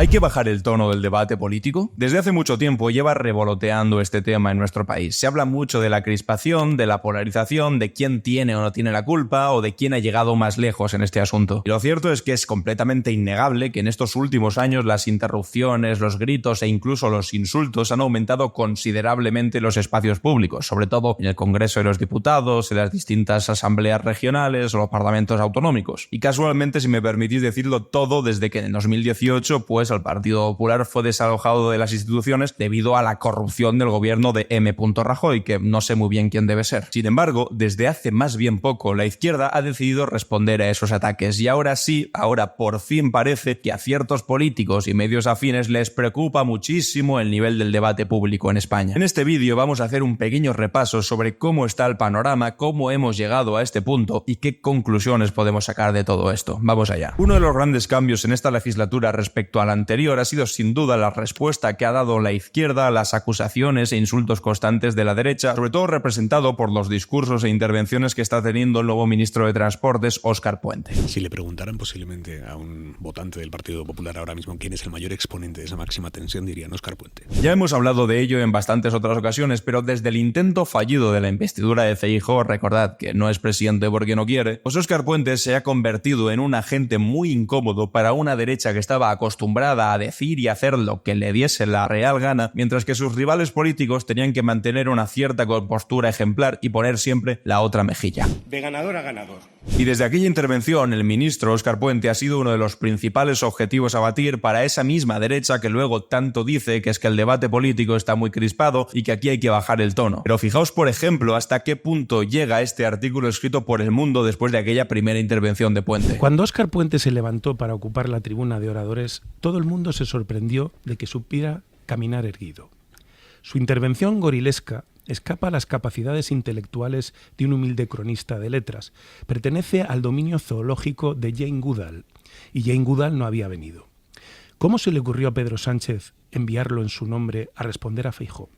¿Hay que bajar el tono del debate político? Desde hace mucho tiempo lleva revoloteando este tema en nuestro país. Se habla mucho de la crispación, de la polarización, de quién tiene o no tiene la culpa o de quién ha llegado más lejos en este asunto. Y lo cierto es que es completamente innegable que en estos últimos años las interrupciones, los gritos e incluso los insultos han aumentado considerablemente en los espacios públicos, sobre todo en el Congreso de los Diputados, en las distintas asambleas regionales o los parlamentos autonómicos. Y casualmente, si me permitís decirlo, todo desde que en 2018 el Partido Popular fue desalojado de las instituciones debido a la corrupción del gobierno de M. Rajoy, que no sé muy bien quién debe ser. Sin embargo, desde hace más bien poco, la izquierda ha decidido responder a esos ataques y ahora sí, ahora por fin parece que a ciertos políticos y medios afines les preocupa muchísimo el nivel del debate público en España. En este vídeo vamos a hacer un pequeño repaso sobre cómo está el panorama, cómo hemos llegado a este punto y qué conclusiones podemos sacar de todo esto. Vamos allá. Uno de los grandes cambios en esta legislatura respecto a la anterior ha sido sin duda la respuesta que ha dado la izquierda a las acusaciones e insultos constantes de la derecha, sobre todo representado por los discursos e intervenciones que está teniendo el nuevo ministro de Transportes, Óscar Puente. Si le preguntaran posiblemente a un votante del Partido Popular ahora mismo quién es el mayor exponente de esa máxima tensión, dirían Óscar Puente. Ya hemos hablado de ello en bastantes otras ocasiones, pero desde el intento fallido de la investidura de Feijóo, recordad que no es presidente porque no quiere, pues Óscar Puente se ha convertido en un agente muy incómodo para una derecha que estaba acostumbrada a decir y hacer lo que le diese la real gana, mientras que sus rivales políticos tenían que mantener una cierta compostura ejemplar y poner siempre la otra mejilla. De ganador a ganador. Y desde aquella intervención, el ministro Óscar Puente ha sido uno de los principales objetivos a batir para esa misma derecha que luego tanto dice que es que el debate político está muy crispado y que aquí hay que bajar el tono. Pero fijaos, por ejemplo, hasta qué punto llega este artículo escrito por El Mundo después de aquella primera intervención de Puente. Cuando Óscar Puente se levantó para ocupar la tribuna de oradores, todo el mundo se sorprendió de que supiera caminar erguido. Su intervención gorilesca escapa a las capacidades intelectuales de un humilde cronista de letras. Pertenece al dominio zoológico de Jane Goodall, y Jane Goodall no había venido. ¿Cómo se le ocurrió a Pedro Sánchez enviarlo en su nombre a responder a Feijóo?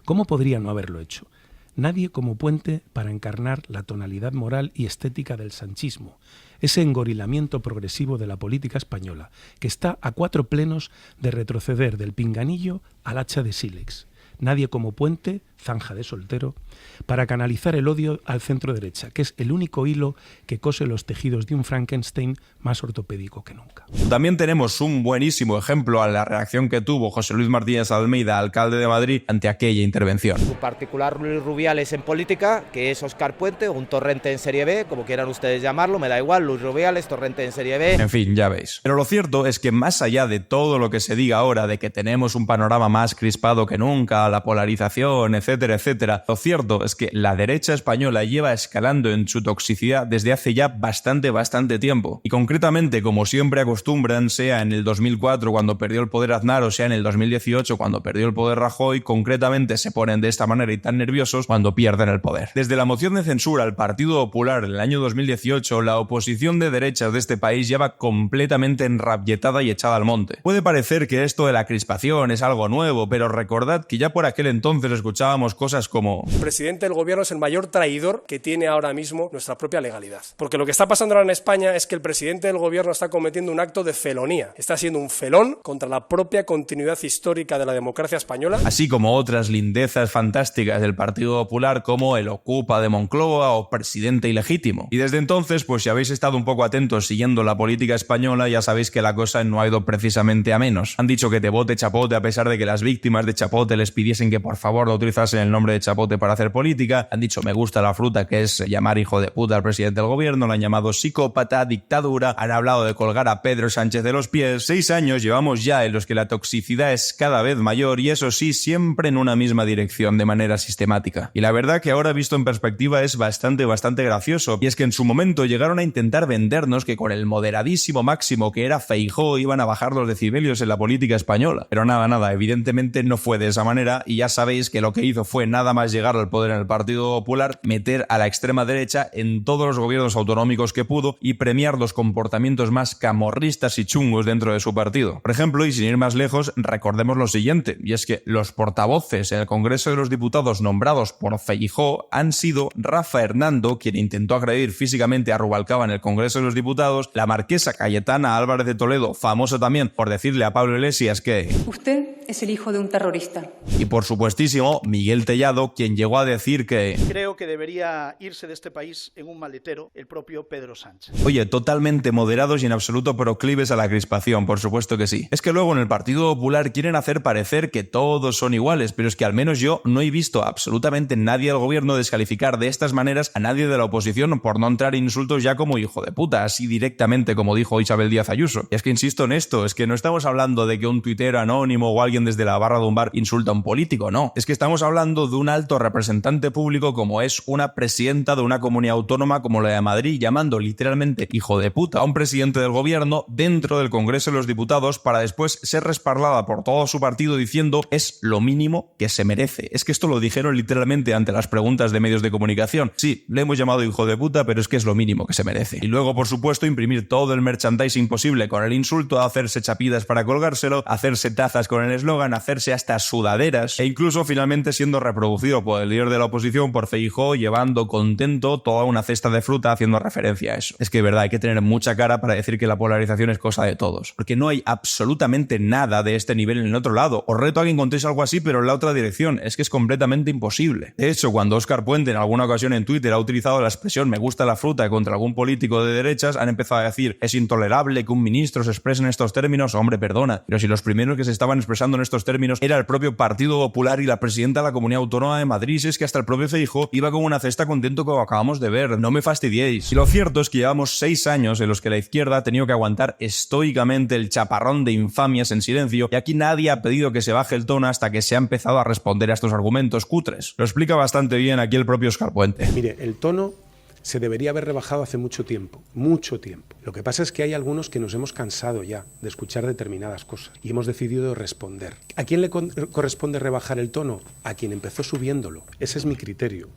¿Cómo podría no haberlo hecho? Nadie como Puente para encarnar la tonalidad moral y estética del sanchismo, ese engorilamiento progresivo de la política española, que está a 4 plenos de retroceder del pinganillo al hacha de sílex. Nadie como Puente, zanja de soltero, para canalizar el odio al centro derecha, que es el único hilo que cose los tejidos de un Frankenstein más ortopédico que nunca. También tenemos un buenísimo ejemplo a la reacción que tuvo José Luis Martínez Almeida, alcalde de Madrid, ante aquella intervención. Su particular Luis Rubiales en política, que es Óscar Puente, un torrente en serie B, como quieran ustedes llamarlo, me da igual, Luis Rubiales, torrente en serie B. En fin, ya veis. Pero lo cierto es que más allá de todo lo que se diga ahora de que tenemos un panorama más crispado que nunca, la polarización, etcétera, etcétera, lo cierto es que la derecha española lleva escalando en su toxicidad desde hace ya bastante tiempo. Y concretamente, como siempre acostumbran, sea en el 2004 cuando perdió el poder Aznar o sea en el 2018 cuando perdió el poder Rajoy, concretamente se ponen de esta manera y tan nerviosos cuando pierden el poder. Desde la moción de censura al Partido Popular en el año 2018, la oposición de derechas de este país ya va completamente enrabietada y echada al monte. Puede parecer que esto de la crispación es algo nuevo, pero recordad que ya por aquel entonces escuchábamos cosas como: el presidente del gobierno es el mayor traidor que tiene ahora mismo nuestra propia legalidad. Porque lo que está pasando ahora en España es que el presidente del gobierno está cometiendo un acto de felonía. Está siendo un felón contra la propia continuidad histórica de la democracia española. Así como otras lindezas fantásticas del Partido Popular como el Ocupa de Moncloa o presidente ilegítimo. Y desde entonces, pues si habéis estado un poco atentos siguiendo la política española, ya sabéis que la cosa no ha ido precisamente a menos. Han dicho que te vote Chapote a pesar de que las víctimas de Chapote les pidiesen que por favor no utilizasen el nombre de Chapote para hacer política. Han dicho me gusta la fruta, que es llamar hijo de puta al presidente del gobierno. Lo han llamado psicópata, dictadura. Han hablado de colgar a Pedro Sánchez de los pies. 6 años llevamos ya en los que la toxicidad es cada vez mayor y eso sí, siempre en una misma dirección de manera sistemática. Y la verdad que ahora visto en perspectiva es bastante gracioso. Y es que en su momento llegaron a intentar vendernos que con el moderadísimo máximo que era Feijóo iban a bajar los decibelios en la política española. Pero nada, evidentemente no fue de esa manera y ya sabéis que lo que hizo fue nada más llegar al poder en el Partido Popular, meter a la extrema derecha en todos los gobiernos autonómicos que pudo y premiar los comportamientos más camorristas y chungos dentro de su partido. Por ejemplo, y sin ir más lejos, recordemos lo siguiente, y es que los portavoces en el Congreso de los Diputados nombrados por Feijóo han sido Rafa Hernando, quien intentó agredir físicamente a Rubalcaba en el Congreso de los Diputados, la marquesa Cayetana Álvarez de Toledo, famosa también por decirle a Pablo Iglesias que usted es el hijo de un terrorista. Y por supuestísimo, Miguel Tellado, quien llegó a decir que creo que debería irse de este país en un maletero el propio Pedro Sánchez. Oye, totalmente moderados y en absoluto proclives a la crispación, por supuesto que sí. Es que luego en el Partido Popular quieren hacer parecer que todos son iguales, pero es que al menos yo no he visto absolutamente nadie del gobierno descalificar de estas maneras a nadie de la oposición por no entrar insultos ya como hijo de puta, así directamente como dijo Isabel Díaz Ayuso. Y es que insisto en esto, es que no estamos hablando de que un tuitero anónimo o alguien desde la barra de un bar insulta a un político, no. Es que estamos hablando de un alto representante público como es una presidenta de una comunidad autónoma como la de Madrid, llamando literalmente hijo de puta a un presidente del gobierno dentro del Congreso de los Diputados para después ser respaldada por todo su partido diciendo es lo mínimo que se merece. Es que esto lo dijeron literalmente ante las preguntas de medios de comunicación. Sí, le hemos llamado hijo de puta, pero es que es lo mínimo que se merece. Y luego, por supuesto, imprimir todo el merchandising posible con el insulto, hacerse chapidas para colgárselo, hacerse tazas con el eslogan, hacerse hasta sudaderas e incluso finalmente siendo reproducido por el líder de la oposición, por Feijóo, llevando contento toda una cesta de fruta haciendo referencia a eso. Es que de verdad hay que tener mucha cara para decir que la polarización es cosa de todos, porque no hay absolutamente nada de este nivel en el otro lado. Os reto a que encontréis algo así, pero en la otra dirección. Es que es completamente imposible. De hecho, cuando Óscar Puente en alguna ocasión en Twitter ha utilizado la expresión me gusta la fruta contra algún político de derechas, han empezado a decir es intolerable que un ministro se exprese en estos términos. Hombre, perdona, pero si los primeros que se estaban expresando en estos términos era el propio Partido Popular y la presidenta de la Comunidad Autónoma de Madrid, si es que hasta el propio Feijóo iba con una cesta contento como acabamos de ver. No me fastidiéis. Y lo cierto es que llevamos 6 años en los que la izquierda ha tenido que aguantar estoicamente el chaparrón de infamias en silencio y aquí nadie ha pedido que se baje el tono hasta que se ha empezado a responder a estos argumentos cutres. Lo explica bastante bien aquí el propio Óscar Puente. Mire, el tono se debería haber rebajado hace mucho tiempo, mucho tiempo. Lo que pasa es que hay algunos que nos hemos cansado ya de escuchar determinadas cosas y hemos decidido responder. ¿A quién le corresponde rebajar el tono? A quien empezó subiéndolo. Ese es mi criterio.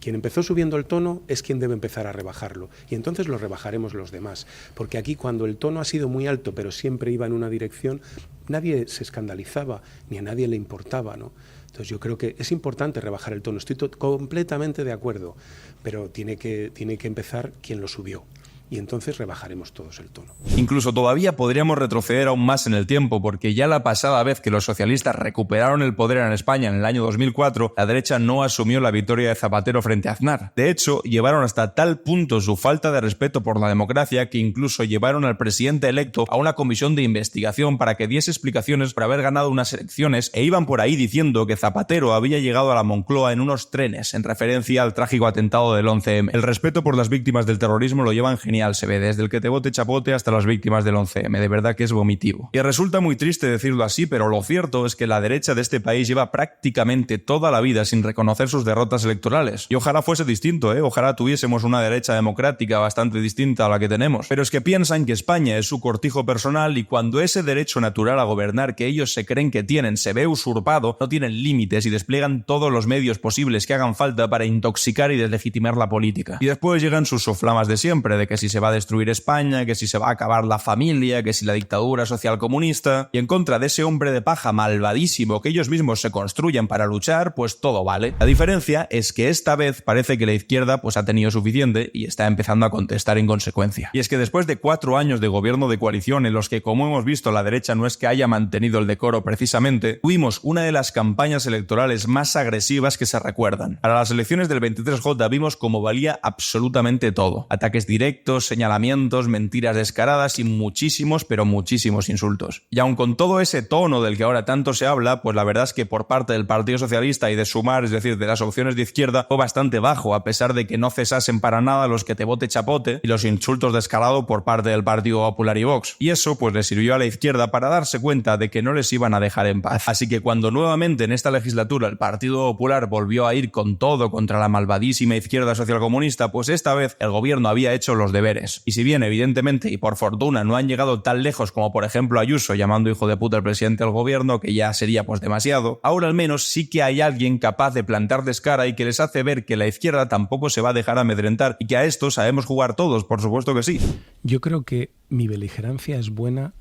Quien empezó subiendo el tono es quien debe empezar a rebajarlo y entonces lo rebajaremos los demás, porque aquí cuando el tono ha sido muy alto pero siempre iba en una dirección, nadie se escandalizaba ni a nadie le importaba, ¿no? Entonces yo creo que es importante rebajar el tono, estoy completamente de acuerdo, pero tiene que empezar quien lo subió. Y entonces rebajaremos todos el tono. Incluso todavía podríamos retroceder aún más en el tiempo, porque ya la pasada vez que los socialistas recuperaron el poder en España en el año 2004, la derecha no asumió la victoria de Zapatero frente a Aznar. De hecho, llevaron hasta tal punto su falta de respeto por la democracia que incluso llevaron al presidente electo a una comisión de investigación para que diese explicaciones por haber ganado unas elecciones e iban por ahí diciendo que Zapatero había llegado a la Moncloa en unos trenes, en referencia al trágico atentado del 11M. El respeto por las víctimas del terrorismo lo llevan genial. Se ve desde el que te bote chapote hasta las víctimas del 11M, de verdad que es vomitivo. Y resulta muy triste decirlo así, pero lo cierto es que la derecha de este país lleva prácticamente toda la vida sin reconocer sus derrotas electorales. Y ojalá fuese distinto, ojalá tuviésemos una derecha democrática bastante distinta a la que tenemos. Pero es que piensan que España es su cortijo personal y cuando ese derecho natural a gobernar que ellos se creen que tienen se ve usurpado, no tienen límites y despliegan todos los medios posibles que hagan falta para intoxicar y deslegitimar la política. Y después llegan sus soflamas de siempre, de que si se va a destruir España, que si se va a acabar la familia, que si la dictadura social comunista, y en contra de ese hombre de paja malvadísimo que ellos mismos se construyen para luchar, pues todo vale. La diferencia es que esta vez parece que la izquierda pues ha tenido suficiente y está empezando a contestar en consecuencia. Y es que después de 4 años de gobierno de coalición en los que, como hemos visto, la derecha no es que haya mantenido el decoro precisamente, tuvimos una de las campañas electorales más agresivas que se recuerdan. Para las elecciones del 23J vimos cómo valía absolutamente todo. Ataques directos, señalamientos, mentiras descaradas y muchísimos, pero muchísimos insultos. Y aun con todo ese tono del que ahora tanto se habla, pues la verdad es que por parte del Partido Socialista y de Sumar, es decir, de las opciones de izquierda, fue bastante bajo, a pesar de que no cesasen para nada los que te bote chapote y los insultos descarados por parte del Partido Popular y Vox. Y eso pues le sirvió a la izquierda para darse cuenta de que no les iban a dejar en paz. Así que cuando nuevamente en esta legislatura el Partido Popular volvió a ir con todo contra la malvadísima izquierda socialcomunista, pues esta vez el gobierno había hecho los deberes deberes. Y si bien, evidentemente, y por fortuna, no han llegado tan lejos como por ejemplo Ayuso llamando hijo de puta al presidente del gobierno, que ya sería pues demasiado, ahora al menos sí que hay alguien capaz de plantarles cara y que les hace ver que la izquierda tampoco se va a dejar amedrentar y que a esto sabemos jugar todos, por supuesto que sí. Yo creo que mi beligerancia es buena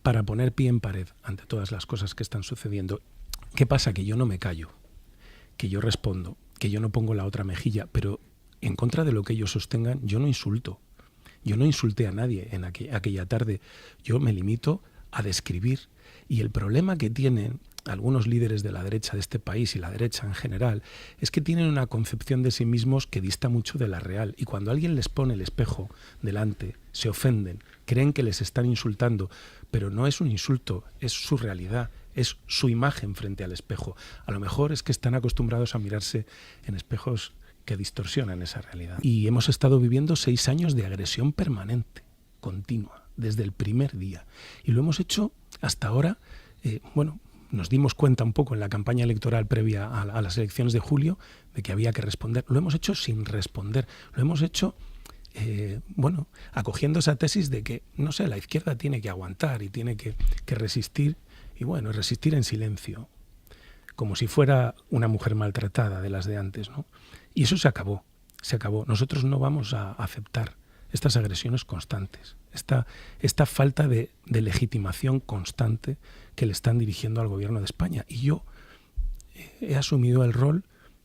para poner pie en pared ante todas las cosas que están sucediendo. ¿Qué pasa? Que yo no me callo, que yo respondo, que yo no pongo la otra mejilla, pero en contra de lo que ellos sostengan, yo no insulto. Yo no insulté a nadie en aquella tarde. Yo me limito a describir. Y el problema que tienen algunos líderes de la derecha de este país y la derecha en general es que tienen una concepción de sí mismos que dista mucho de la real. Y cuando alguien les pone el espejo delante, se ofenden, creen que les están insultando, pero no es un insulto, es su realidad, es su imagen frente al espejo. A lo mejor es que están acostumbrados a mirarse en espejos que distorsionan esa realidad. Y hemos estado viviendo 6 años de agresión permanente, continua, desde el primer día. Y lo hemos hecho hasta ahora, nos dimos cuenta un poco en la campaña electoral previa a las elecciones de julio de que había que responder. Lo hemos hecho sin responder. Lo hemos hecho, acogiendo esa tesis de que, no sé, la izquierda tiene que aguantar y tiene que resistir, y resistir en silencio, como si fuera una mujer maltratada de las de antes, ¿no? Y eso se acabó. Nosotros no vamos a aceptar estas agresiones constantes, esta falta de legitimación constante que le están dirigiendo al gobierno de España. Y yo he asumido el rol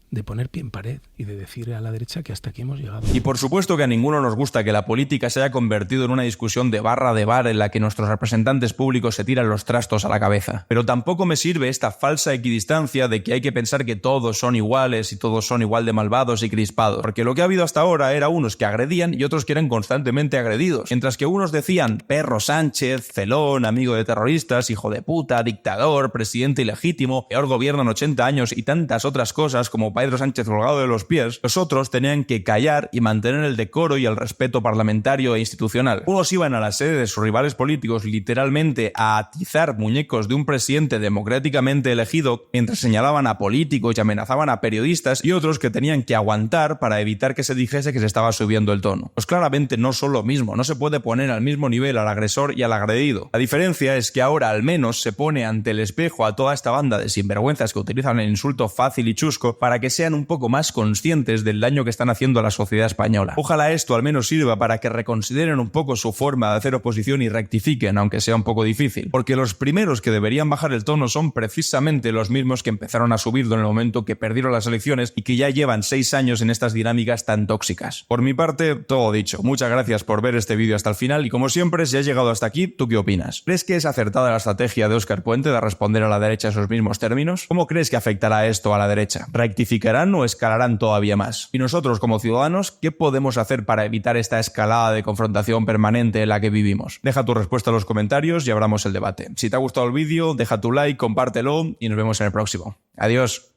de poner pie en pared y de decir a la derecha que hasta aquí hemos llegado. Y por supuesto que a ninguno nos gusta que la política se haya convertido en una discusión de barra de bar en la que nuestros representantes públicos se tiran los trastos a la cabeza. Pero tampoco me sirve esta falsa equidistancia de que hay que pensar que todos son iguales y todos son igual de malvados y crispados. Porque lo que ha habido hasta ahora era unos que agredían y otros que eran constantemente agredidos. Mientras que unos decían perro Sánchez, celón, amigo de terroristas, hijo de puta, dictador, presidente ilegítimo, peor gobierno en 80 años y tantas otras cosas como Pedro Sánchez colgado de los pies, los otros tenían que callar y mantener el decoro y el respeto parlamentario e institucional. Unos iban a la sede de sus rivales políticos literalmente a atizar muñecos de un presidente democráticamente elegido mientras señalaban a políticos y amenazaban a periodistas, y otros que tenían que aguantar para evitar que se dijese que se estaba subiendo el tono. Pues claramente no son lo mismo, no se puede poner al mismo nivel al agresor y al agredido. La diferencia es que ahora al menos se pone ante el espejo a toda esta banda de sinvergüenzas que utilizan el insulto fácil y chusco para que sean un poco más conscientes del daño que están haciendo a la sociedad española. Ojalá esto al menos sirva para que reconsideren un poco su forma de hacer oposición y rectifiquen, aunque sea un poco difícil. Porque los primeros que deberían bajar el tono son precisamente los mismos que empezaron a subirlo en el momento que perdieron las elecciones y que ya llevan 6 años en estas dinámicas tan tóxicas. Por mi parte, todo dicho. Muchas gracias por ver este vídeo hasta el final y como siempre, si has llegado hasta aquí, ¿tú qué opinas? ¿Crees que es acertada la estrategia de Óscar Puente de responder a la derecha esos mismos términos? ¿Cómo crees que afectará esto a la derecha? ¿Rectificarán o escalarán todavía más? Y nosotros como ciudadanos, ¿qué podemos hacer para evitar esta escalada de confrontación permanente en la que vivimos? Deja tu respuesta en los comentarios y abramos el debate. Si te ha gustado el vídeo, deja tu like, compártelo y nos vemos en el próximo. Adiós.